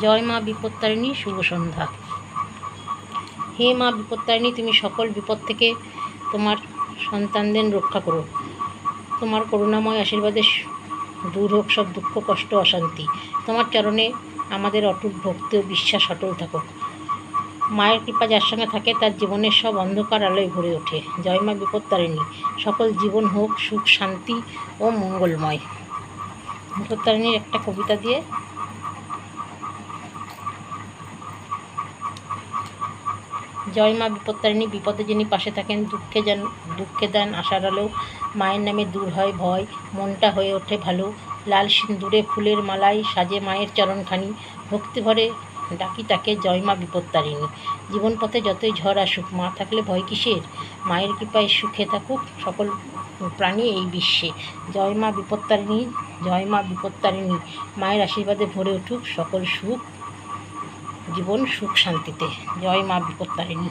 জয় মা বিপত্তারিণী, শুভ সন্ধ্যা। হে মা বিপত্তারিণী, তুমি সকল বিপদ থেকে তোমার সন্তানদের রক্ষা করো। তোমার করুণাময় আশীর্বাদে দূর হোক সব দুঃখ, কষ্ট, অশান্তি। তোমার চরণে আমাদের অটুট ভক্তি ও বিশ্বাস অটল থাকুক। মায়ের কৃপা যার সঙ্গে থাকে তার জীবনের সব অন্ধকার আলোয় ভরে ওঠে। জয় মা বিপত্তারিণী, সকল জীবন হোক সুখ, শান্তি ও মঙ্গলময়। বিপত্তারিণীর একটা কবিতা দিয়ে জয় মা বিপত্তারিণী, বিপদে যিনি পাশে থাকেন, দুঃখে দেন আশার আলো। মায়ের নামে দূর হয় ভয়, মনটা হয়ে ওঠে ভালো। লাল সিঁদুরে ফুলের মালায় সাজে মায়ের চরণখানি। ভক্তি ভরে ডাকি তাকে জয় মা বিপত্তারিণী। জীবন পথে যতই ঝড় আসুক, মা থাকলে ভয় কিসের? মায়ের কৃপায় সুখে থাকুক সকল প্রাণী এই বিশ্বে। জয় মা বিপত্তারিণী, জয় মা বিপত্তারিণী। মায়ের আশীর্বাদে ভরে উঠুক সকল সুখ, জীবন সুখ শান্তিতে। জয় মা বিপত্তারিণী।